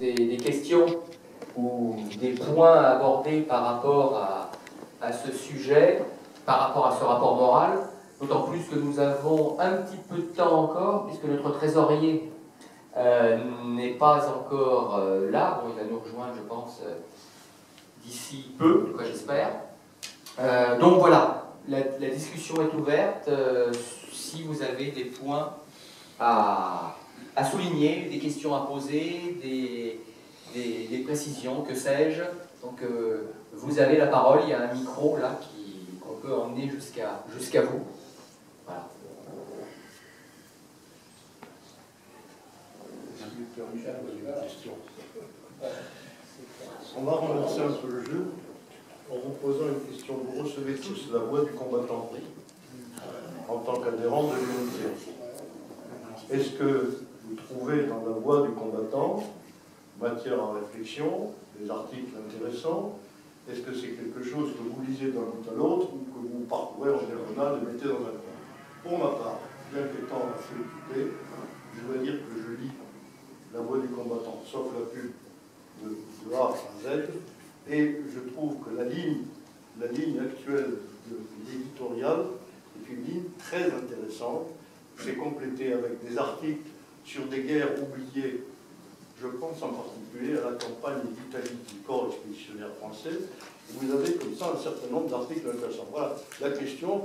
des questions ou des points à aborder par rapport à ce sujet, par rapport à ce rapport moral, d'autant plus que nous avons un petit peu de temps encore, puisque notre trésorier n'est pas encore là. Bon, il va nous rejoindre, je pense, d'ici peu, quoi, j'espère. Donc voilà, la discussion est ouverte. Si vous avez des points à souligner, des questions à poser, des précisions, que sais-je. Donc vous avez la parole, il y a un micro là qu'on peut emmener jusqu'à vous. Voilà. On va renverser un peu le jeu en vous posant une question. Vous recevez tous la voix du combattant en tant qu'adhérent de l'UNICEF. Est-ce que vous trouvez dans la voix du combattant matière à réflexion, des articles intéressants? Est-ce que c'est quelque chose que vous lisez d'un bout à l'autre ou que vous parcourez en diagonale et mettez dans un coin? Pour ma part, bien qu'étant assez occupé, je dois dire que je lis la voix du combattant, sauf la pub de A à Z, et je trouve que la ligne actuelle de l'éditorial est une ligne très intéressante. C'est complété avec des articles sur des guerres oubliées. Je pense en particulier à la campagne d'Italie du corps expéditionnaire français. Vous avez comme ça un certain nombre d'articles intéressants. Voilà, la question,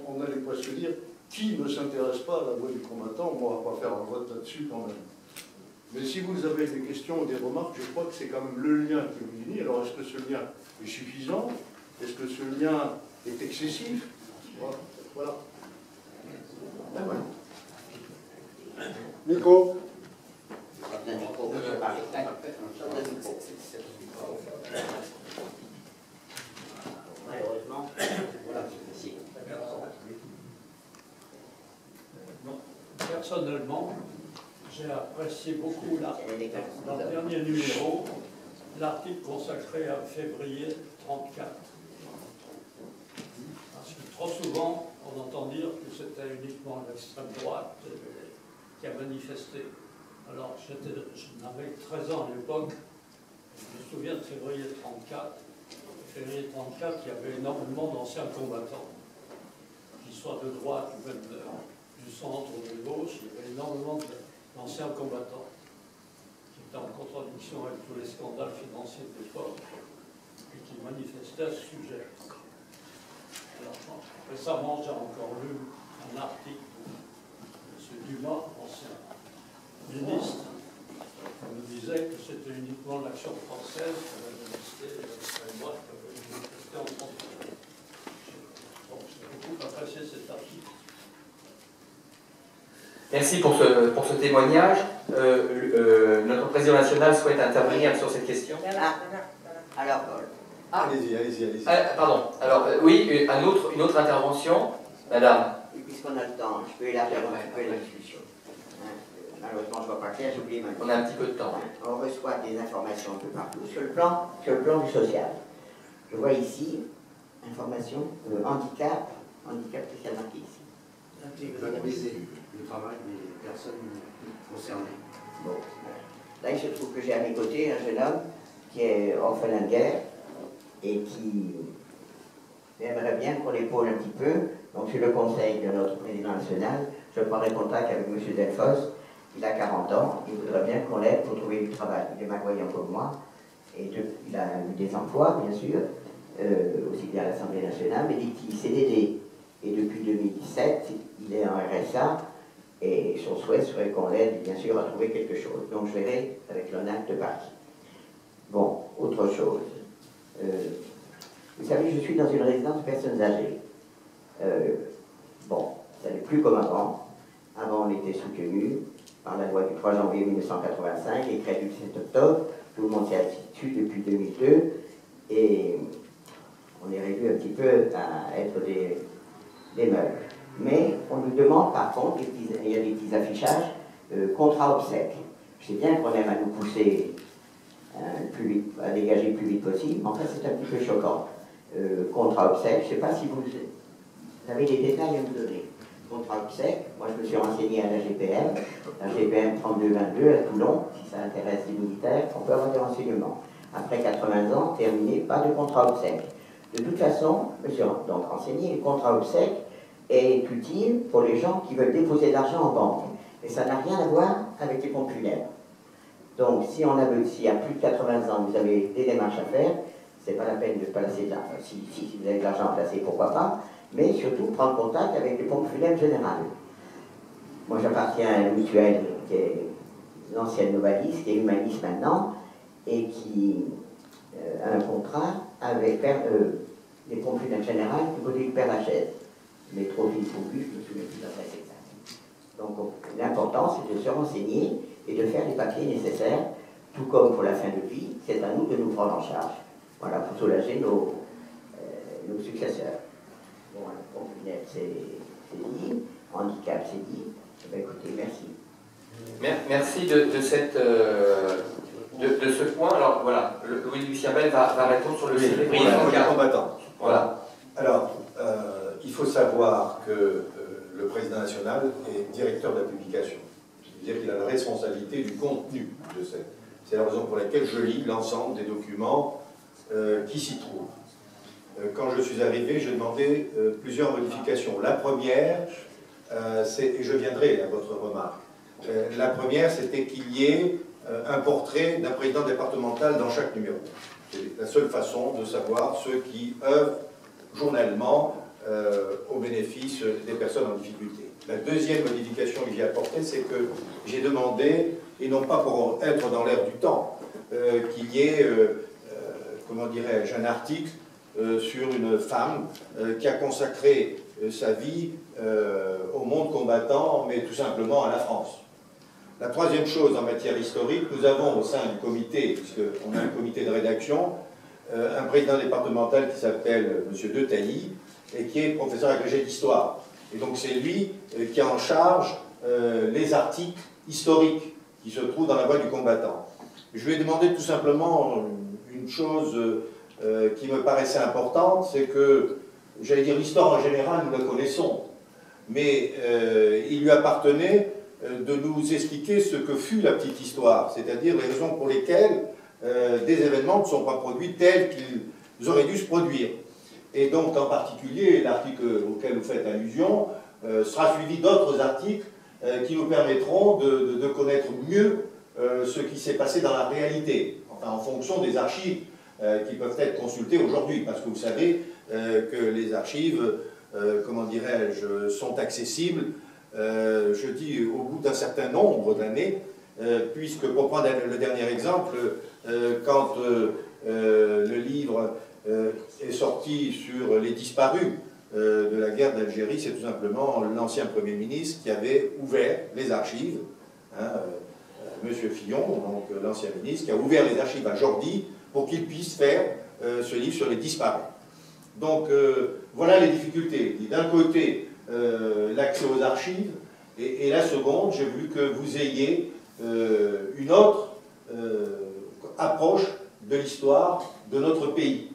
on n'allait pas se dire qui ne s'intéresse pas à la voix du combattant. On ne va pas faire un vote là-dessus quand même. Mais si vous avez des questions ou des remarques, je crois que c'est quand même le lien qui vous unit. Alors, est-ce que ce lien est suffisant? Est-ce que ce lien est excessif? Voilà. Nico. Malheureusement, voilà, merci. Personnellement, j'ai apprécié beaucoup dans le dernier numéro l'article consacré à février 1934. Parce que trop souvent, on entend dire que c'était uniquement l'extrême droite qui a manifesté. Alors, je n'avais que 13 ans à l'époque. Je me souviens de février 1934. Février 1934, il y avait énormément d'anciens combattants, qu'ils soient de droite ou même du centre ou de gauche. Il y avait énormément d'anciens combattants qui étaient en contradiction avec tous les scandales financiers de l'époque et qui manifestaient à ce sujet. Alors, récemment, j'ai encore lu un article de M. Dumas, ancien ministre, qui nous disait que c'était uniquement l'action française qui avait manifesté l'extrême droite qui avait manifesté en France. Donc, j'ai beaucoup apprécié cet article. Merci pour ce témoignage. Notre président national souhaite intervenir sur cette question. Alors, Allez-y. Pardon. Alors, oui, une autre intervention, madame. puisqu'on a le temps, je peux élargir un petit peu la discussion. Malheureusement, je ne vois pas clair, j'oublie ma. On a un petit peu de temps. On reçoit des informations un peu partout. Sur le plan du social, je vois ici, information, handicap, qu'est-ce qu'il y a marqué ici? Valoriser le travail des personnes concernées. Bon, là, il se trouve que j'ai à mes côtés un jeune homme qui est orphelin de guerre et qui aimerait bien qu'on l'épaule un petit peu. Donc, sur le conseil de notre président national, je prendrai contact avec M. Delfos. Il a 40 ans, il voudrait bien qu'on l'aide pour trouver du travail. Il est malvoyant comme moi, et il a eu des emplois, bien sûr, aussi bien à l'Assemblée nationale, mais il CDD. Et depuis 2017, il est en RSA, et son souhait serait qu'on l'aide, bien sûr, à trouver quelque chose. Donc je verrai avec l'ONAC de Paris. Bon, autre chose. Vous savez, je suis dans une résidence de personnes âgées. Bon, ça n'est plus comme avant. Avant, on était soutenu par la loi du 3 janvier 1985, décret du 7 octobre. Tout le monde s'y habitue depuis 2002. Et on est réduit un petit peu à être des meubles. Mais on nous demande, par contre, il y a des petits affichages, contrat obsèques. Je sais bien qu'on aime à nous pousser plus vite, à dégager le plus vite possible, mais en fait, c'est un petit peu choquant. Contrat obsèques, je ne sais pas si vous avez des détails à nous donner. contrat obsèque. Moi, je me suis renseigné à la GPM 3222 à Toulon, si ça intéresse les militaires, on peut avoir des renseignements. Après 80 ans, terminé, pas de contrat obsèque. De toute façon, je me suis donc renseigné, le contrat obsèque est utile pour les gens qui veulent déposer de l'argent en banque. Et ça n'a rien à voir avec les pompes funèbres. Donc, si à plus de 80 ans, vous avez des démarches à faire, c'est pas la peine de placer de l'argent. Si vous avez de l'argent à placer, pourquoi pas, mais surtout prendre contact avec les pompes funèbres générales. Moi, j'appartiens à une mutuelle qui est l'ancienne Novalis, qui est Humanis maintenant, et qui a un contrat avec les pompes funèbres générales du côté du Père Lachaise. Mais trop vite pourvu, je me souviens plus de l'adresse exacte. Donc, l'important, c'est de se renseigner et de faire les papiers nécessaires, tout comme pour la fin de vie, c'est à nous de nous prendre en charge. Voilà, pour soulager nos successeurs. Bon, la pompe funèbre, c'est dit, handicap, c'est dit. Eh bien, écoutez, merci. Merci de ce point. Alors voilà, Louis-Lucien Bell va répondre sur le sujet. Combattant. Voilà. Alors, il faut savoir que le président national est directeur de la publication. C'est-à-dire qu'il a la responsabilité du contenu de cette. C'est la raison pour laquelle je lis l'ensemble des documents qui s'y trouvent. Quand je suis arrivé, j'ai demandé plusieurs modifications. La première, et je viendrai à votre remarque, la première, c'était qu'il y ait un portrait d'un président départemental dans chaque numéro. C'est la seule façon de savoir ceux qui œuvrent journellement au bénéfice des personnes en difficulté. La deuxième modification que j'ai apportée, c'est que j'ai demandé, et non pas pour être dans l'air du temps, qu'il y ait, comment dirais-je, un article sur une femme qui a consacré sa vie au monde combattant, mais tout simplement à la France. La troisième chose en matière historique, nous avons au sein du comité, puisqu'on a un comité de rédaction, un président départemental qui s'appelle M. De Tailly, et qui est professeur agrégé d'histoire. Et donc c'est lui qui a en charge les articles historiques qui se trouvent dans la voie du combattant. Je lui ai demandé tout simplement une chose qui me paraissait importante, c'est que, j'allais dire, l'histoire en général, nous la connaissons, mais il lui appartenait de nous expliquer ce que fut la petite histoire, c'est-à-dire les raisons pour lesquelles des événements ne sont pas produits tels qu'ils auraient dû se produire. Et donc, en particulier, l'article auquel vous faites allusion sera suivi d'autres articles qui nous permettront de connaître mieux ce qui s'est passé dans la réalité, enfin en fonction des archives qui peuvent être consultées aujourd'hui, parce que vous savez que les archives, comment dirais-je, sont accessibles, je dis, au bout d'un certain nombre d'années, puisque, pour prendre le dernier exemple, quand le livre est sorti sur les disparus de la guerre d'Algérie, c'est tout simplement l'ancien Premier ministre qui avait ouvert les archives, M. Fillon, donc l'ancien ministre, qui a ouvert les archives à Jordi pour qu'il puisse faire ce livre sur les disparus. Donc voilà les difficultés. D'un côté, l'accès aux archives, et la seconde, j'ai voulu que vous ayez une autre approche de l'histoire de notre pays.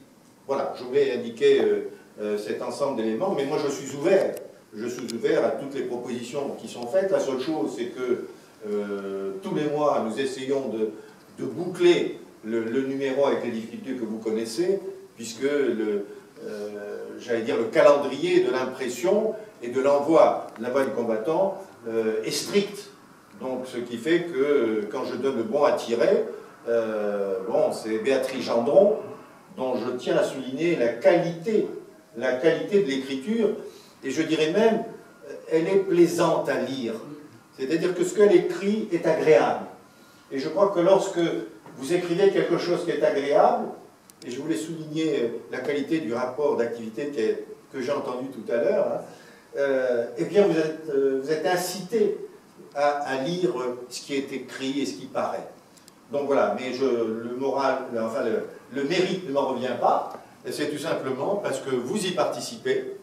Voilà, je voulais indiquer cet ensemble d'éléments, mais moi je suis ouvert à toutes les propositions qui sont faites. La seule chose, c'est que tous les mois, nous essayons de boucler le numéro avec les difficultés que vous connaissez, puisque j'allais dire, le calendrier de l'impression et de l'envoi de la voie du combattant est strict. Donc, ce qui fait que quand je donne le bon à tirer, bon, c'est Béatrice Gendron, dont je tiens à souligner la qualité de l'écriture, et je dirais même, elle est plaisante à lire. C'est-à-dire que ce qu'elle écrit est agréable. Et je crois que lorsque vous écrivez quelque chose qui est agréable, et je voulais souligner la qualité du rapport d'activité que j'ai entendu tout à l'heure, eh bien vous êtes incité à lire ce qui est écrit et ce qui paraît. Donc voilà, mais le mérite ne m'en revient pas, c'est tout simplement parce que vous y participez,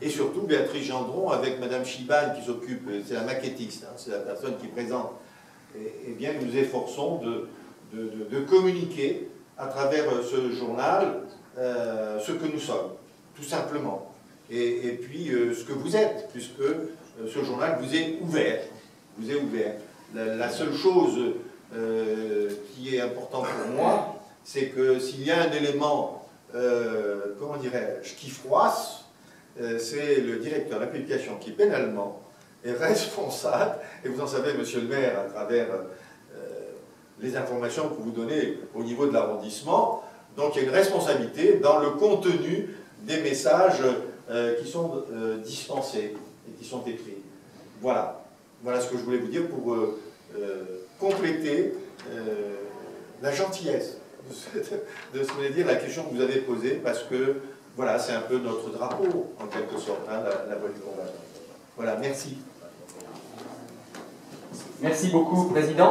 et surtout Béatrice Gendron avec Madame Chibane qui s'occupe, c'est la maquettiste, hein, c'est la personne qui présente, et bien nous nous efforçons de communiquer à travers ce journal ce que nous sommes, tout simplement. et puis ce que vous êtes, puisque ce journal vous est ouvert. Vous est ouvert. La seule chose qui est importante pour moi, c'est que s'il y a un élément, comment dirais-je, qui froisse, c'est le directeur de la publication qui, pénalement, est responsable, et vous en savez, monsieur le maire, à travers les informations que vous donnez au niveau de l'arrondissement, donc il y a une responsabilité dans le contenu des messages qui sont dispensés et qui sont écrits. Voilà. Voilà ce que je voulais vous dire pour compléter la gentillesse de ce que voulait dire la question que vous avez posée, parce que voilà, c'est un peu notre drapeau, en quelque sorte, hein, la voix du combattant. Voilà, merci. Merci beaucoup, Président.